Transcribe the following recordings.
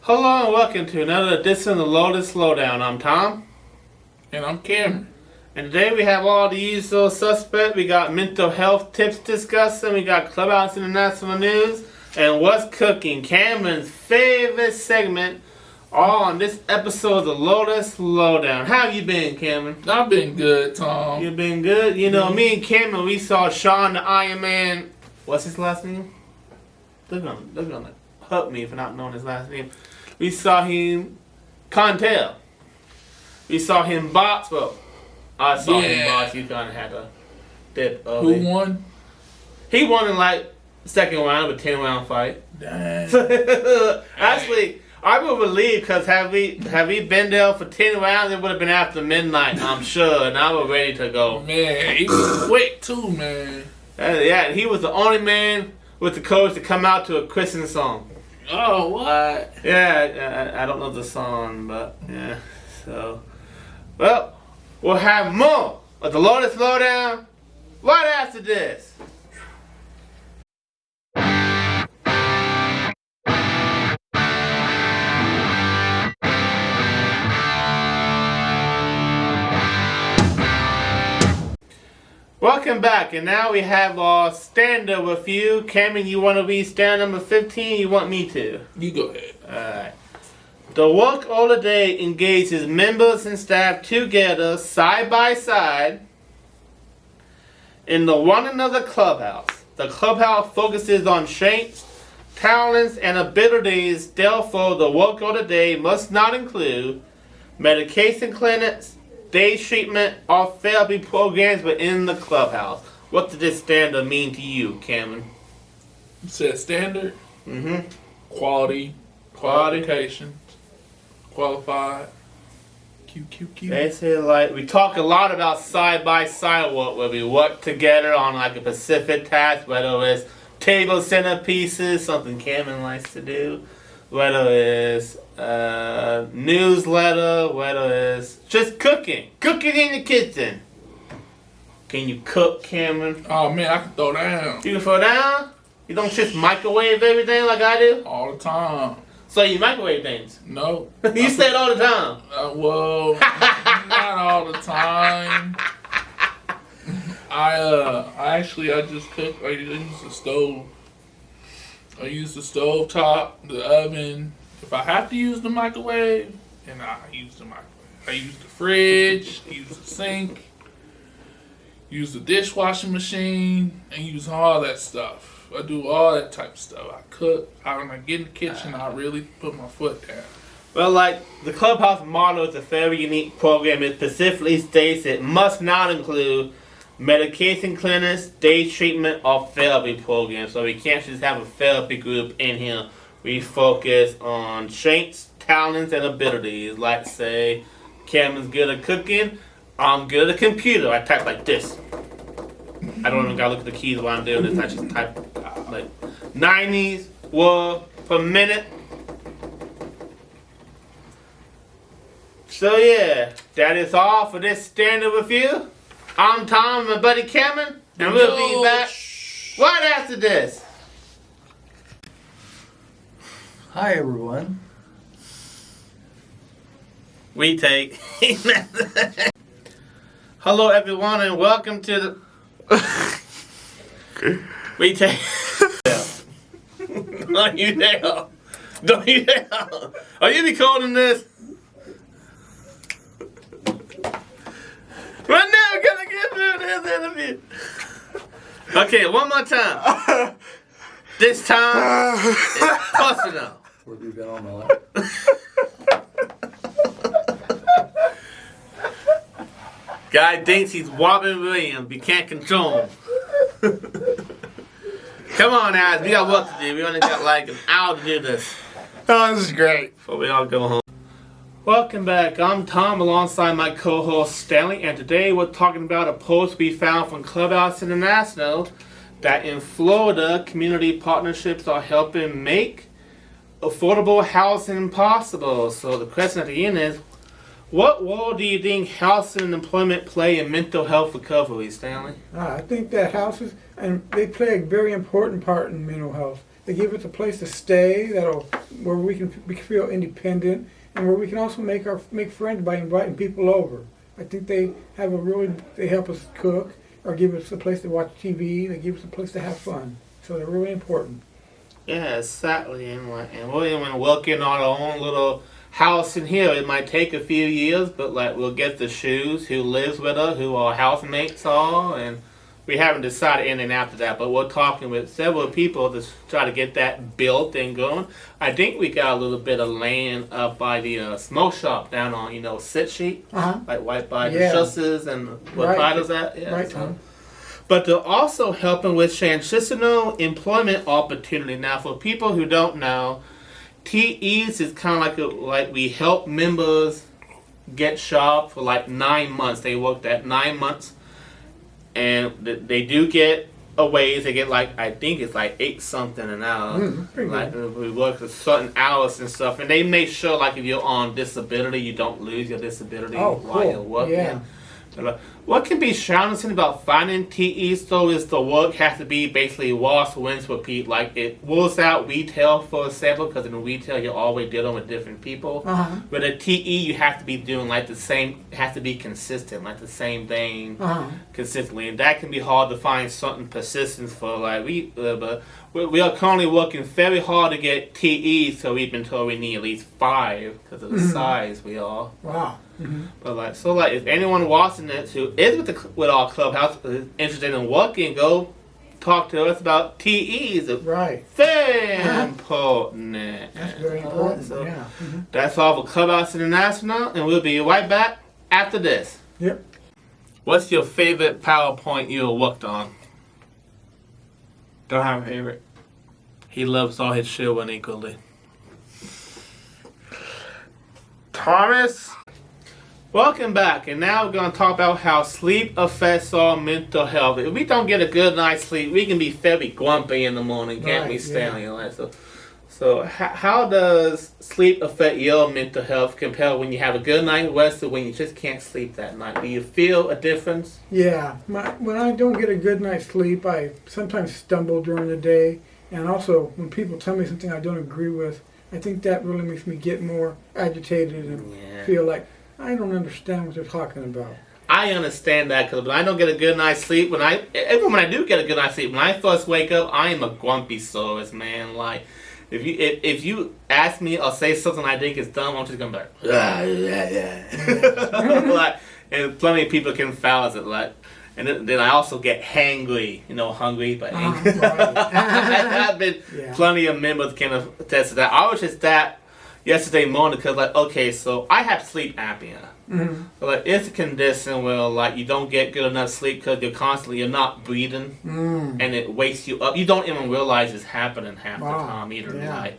Hello and welcome to another edition of the Lotus Lowdown. I'm Tom. And I'm Cambron. And today we have all the usual suspects. We got mental health tips discussing. We got Clubhouse International News. And what's cooking? Cameron's favorite segment. All on this episode of the Lotus Lowdown. How have you been, Cameron? I've been good, Tom. You been good? You know, me and Cameron, we saw Sean the Iron Man. What's his last name? They're gonna hurt me for not knowing his last name. We saw him, can't tell. We saw him box. Well, I saw him box. You kind of had a dip of it. Who won? He won in like second round of a 10-round fight. Dang. Actually, I would believe because have we been there for 10 rounds, it would have been after midnight, I'm sure, and I was ready to go. Man, he was quick too, man. Yeah, he was the only man with the courage to come out to a Christian song. Oh, what? Yeah, I don't know the song, but yeah. So, well, we'll have more of the Lotus Lowdown right after this. Welcome back, and now we have our standard with you. Cameron, you want to be stand number 15? You want me to? You go ahead. Alright. The work of the day engages members and staff together, side by side, in the one another clubhouse. The clubhouse focuses on strengths, talents, and abilities. Therefore, the work of the day must not include medication clinics, day treatment, or therapy programs within the clubhouse. What does this standard mean to you, Cameron? You said standard? Mm-hmm. Quality. Qualifications. Qualified. QQQ. Basically, like, we talk a lot about side-by-side work, where we work together on, like, a specific task, whether it's table centerpieces, something Cameron likes to do, whether it's newsletter, whether it's just cooking in the kitchen. Can you cook, Cameron? Oh, man, I can throw down. You can throw down? You don't just microwave everything like I do? All the time. So you microwave things? No. You say it all the time? Well, not all the time. I just cook. I use the stove. I use the stove top, the oven. If I have to use the microwave, then I use the microwave. I use the fridge, use the sink, use the dishwashing machine, and use all that stuff. I do all that type of stuff. I cook. When I get in the kitchen, I really put my foot down. Well, like, the Clubhouse model is a very unique program. It specifically states it must not include medication clinics, day treatment, or therapy programs. So we can't just have a therapy group in here. We focus on strengths, talents, and abilities. Like, say, Cameron's good at cooking. I'm good at a computer. I type like this. I don't even gotta look at the keys while I'm doing this. I just type like 90s word per minute. So yeah, that is all for this standard review. I'm Tom and my buddy Cameron, and we'll be back right after this. Hi everyone. We take. Hello everyone and welcome to the We take. Don't you dare. Don't you dare. Are you recording this? Right now we're gonna get through this interview. Okay, one more time. This time it's personal. Where have you been all my life? Guy thinks he's Robin Williams. You can't control him. Come on, guys. We got work to do. We only got like an hour to do this. Oh, this is great. Before we all go home. Welcome back. I'm Tom alongside my co-host Stanley, and today we're talking about a post we found from Clubhouse International that in Florida, community partnerships are helping make affordable housing possible. So the question at the end is, what role do you think housing and employment play in mental health recovery, Stanley? I think that houses, and they play a very important part in mental health. They give us a place to stay where we can feel independent, and where we can also make friends by inviting people over. I think they help us cook or give us a place to watch TV. They give us a place to have fun. So they're really important. Yeah, exactly. And we're even working on our own little house in here. It might take a few years, but like we'll get the shoes who lives with us, who our housemates are, and we haven't decided anything after that. But we're talking with several people to try to get that built and going. I think we got a little bit of land up by the smoke shop down on Sit Sheet, like right by the Schusses and what title's that? Yeah, right, so. Tom. But they're also helping with transitional employment opportunity. Now, for people who don't know, TEs is kind of like we help members get jobs for like 9 months. They work that 9 months, and they do get a wage. They get I think it's like 8 something an hour. We work a certain hours and stuff, and they make sure if you're on disability, you don't lose your disability while you're working. Yeah. What can be challenging about finding TEs though is the work has to be basically wash, rinse, repeat. Like it rules out retail, for example, because in retail you're always dealing with different people. But a TE you have to be doing the same, has to be consistent, the same thing consistently, and that can be hard to find certain persistence for. But we are currently working very hard to get TEs, so we've been told we need at least 5 because of the size we are. Wow. But if anyone watching this who is with our clubhouse is interested in working, go talk to us about TEs. Right. Very important. That's very important. So Yeah. that's all for Clubhouse International, and we'll be right back after this. Yep. What's your favorite PowerPoint you worked on? Don't have a favorite. He loves all his children equally. Thomas? Welcome back, and now we're going to talk about how sleep affects our mental health. If we don't get a good night's sleep, we can be very grumpy in the morning, can't we, Stanley? So how does sleep affect your mental health compared when you have a good night's rest to when you just can't sleep that night? Do you feel a difference? Yeah. When I don't get a good night's sleep, I sometimes stumble during the day, and also when people tell me something I don't agree with, I think that really makes me get more agitated and feel like I don't understand what they're talking about. I understand that because when I don't get a good night's sleep, even when I do get a good night's sleep, when I first wake up, I am a grumpy source, man. If you ask me or say something I think is dumb, I'm just gonna be and plenty of people can foul it and then I also get hangry, hungry but angry. I've been plenty of members can attest to that. I was just that yesterday morning because so I have sleep apnea. So it's a condition where you don't get good enough sleep because you're not breathing and it wakes you up. You don't even realize it's happening half the time either.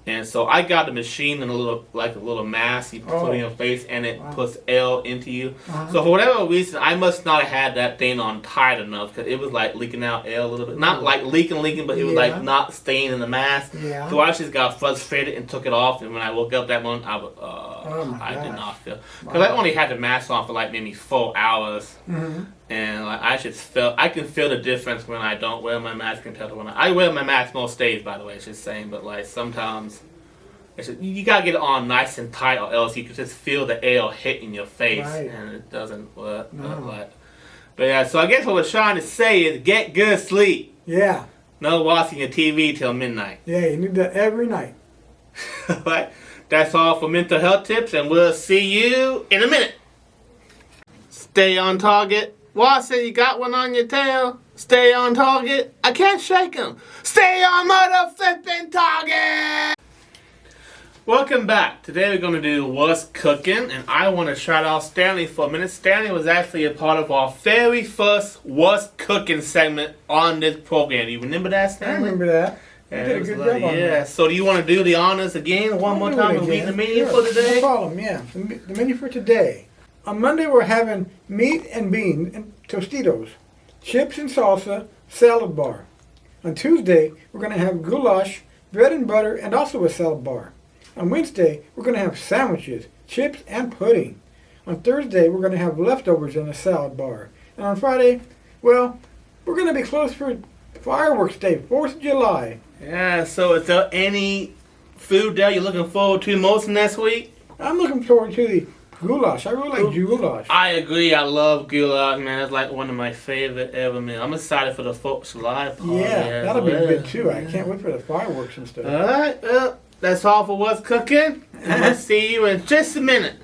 And so I got a machine and a little mask you put in your face, and it puts air into you. So for whatever reason, I must not have had that thing on tight enough because it was leaking out air a little bit. Not leaking, but it was not staying in the mask. So I just got frustrated and took it off. And when I woke up that morning, I did not feel, because I only had the mask on for maybe 4 hours. And I can feel the difference when I don't wear my mask compared to when I wear my mask most days, by the way, it's just saying, but sometimes you gotta get it on nice and tight or else you can just feel the air hitting your face and it doesn't work. But yeah, so I guess what we're trying to say is get good sleep. Yeah. No watching your TV till midnight. Yeah, you need that every night. Alright, that's all for mental health tips, and we'll see you in a minute. Stay on target. Watson, you got one on your tail? Stay on target. I can't shake him. Stay on mother flipping target. Welcome back. Today we're going to do What's Cooking, and I want to shout out Stanley for a minute. Stanley was actually a part of our very first What's Cooking segment on this program. You remember that, Stanley? I remember that. Yeah, did a good job on that. So do you want to do the honors again one more time and read the menu for today? No problem, yeah. The menu for today. On Monday, we're having meat and beans and Tostitos, chips and salsa, salad bar. On Tuesday, we're going to have goulash, bread and butter, and also a salad bar. On Wednesday, we're going to have sandwiches, chips, and pudding. On Thursday, we're going to have leftovers and a salad bar. And on Friday, we're going to be closed for Fireworks Day, 4th of July. Yeah, so is there any food that you're looking forward to most next week? I'm looking forward to the goulash. I really like goulash. I agree. I love goulash, man. It's like one of my favorite ever meals. I'm excited for the folks live party. Yeah, as that'll be well. good too. I can't wait for the fireworks and stuff. All right, well, that's all for what's cooking. And we'll see you in just a minute.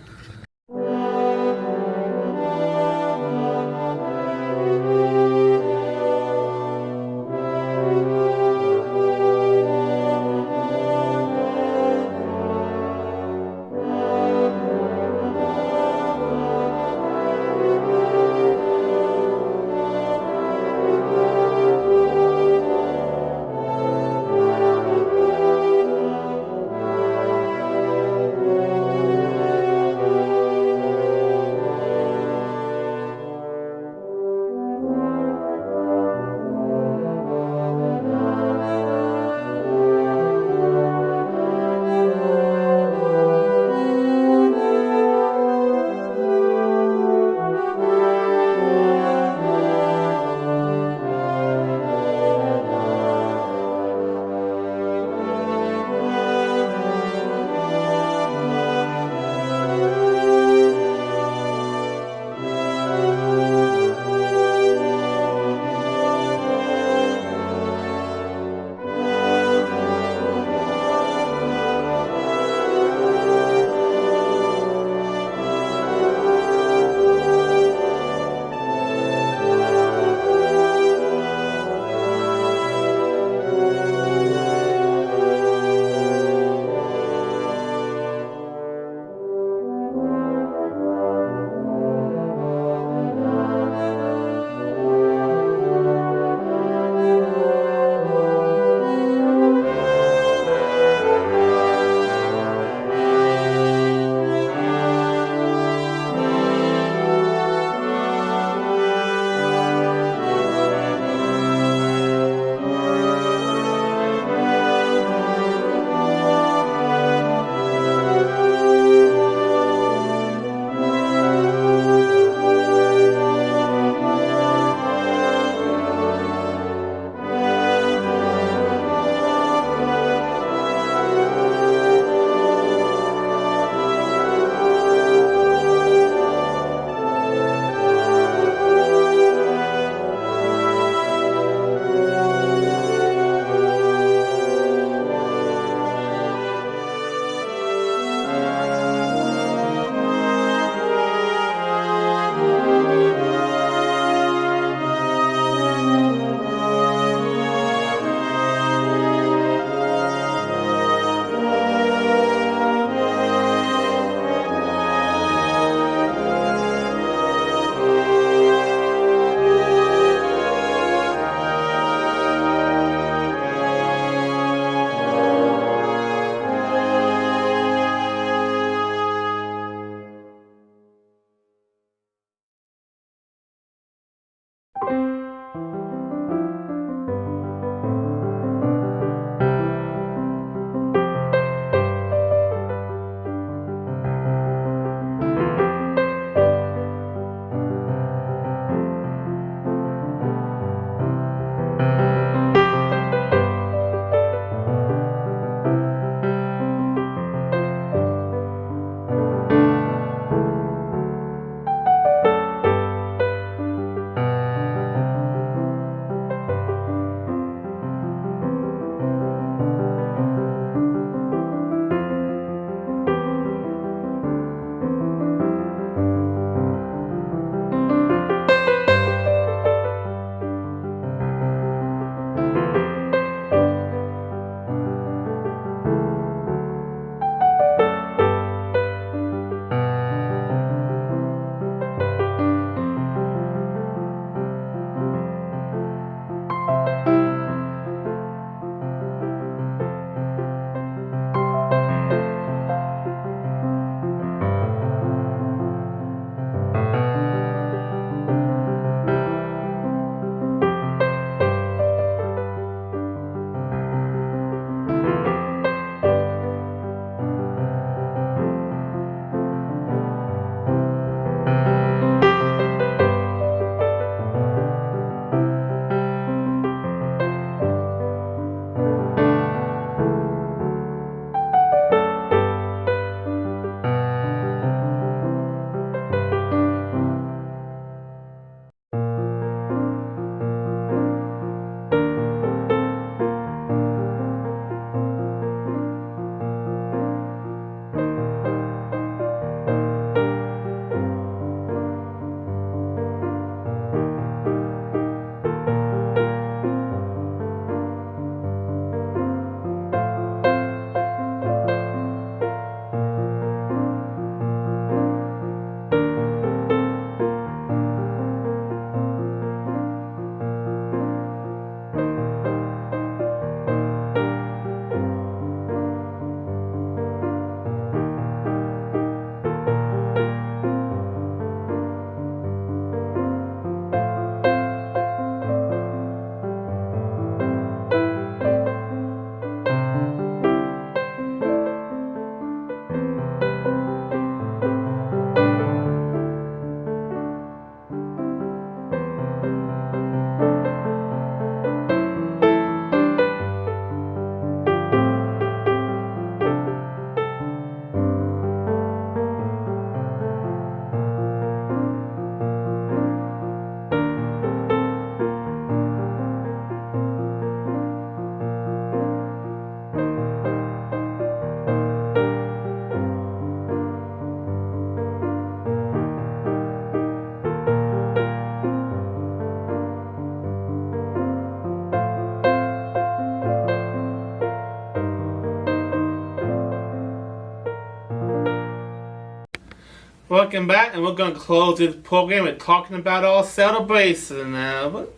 Welcome back, and we're going to close this program with talking about our celebration now. But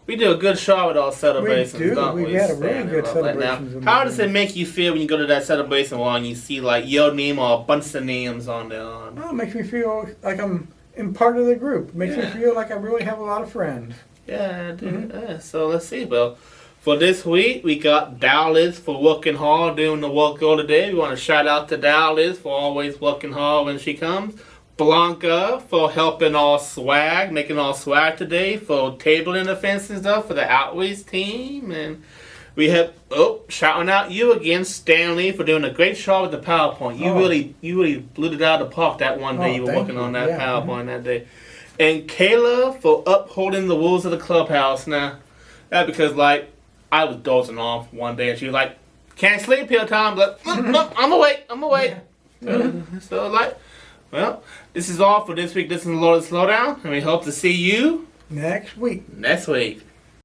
we do a good show with our celebrations, We do. don't we? We had a really Stanley? good Love that. celebrations in Now, how the does it make you feel when you go to that celebration wall and you see like your name or a bunch of names on there? Oh, it makes me feel like I'm in part of the group. It makes me feel like I really have a lot of friends. Yeah, I do. Yeah, so let's see, Bill. For this week, we got Dallas for working hard, doing the work all the day. We want to shout out to Dallas for always working hard when she comes. Blanca for helping all swag, making all swag today, for tabling the fence and stuff for the outreach team. And we have, shouting out you again, Stanley, for doing a great job with the PowerPoint. You really blew it out of the park that one day you were working on that PowerPoint that day. And Kayla for upholding the rules of the clubhouse. Now, that because like, I was dozing off one day and she was like, can't sleep here, Tom. But I'm awake. So like, well, this is all for this week. This is Lotus Lowdown, and we hope to see you Next week. next week.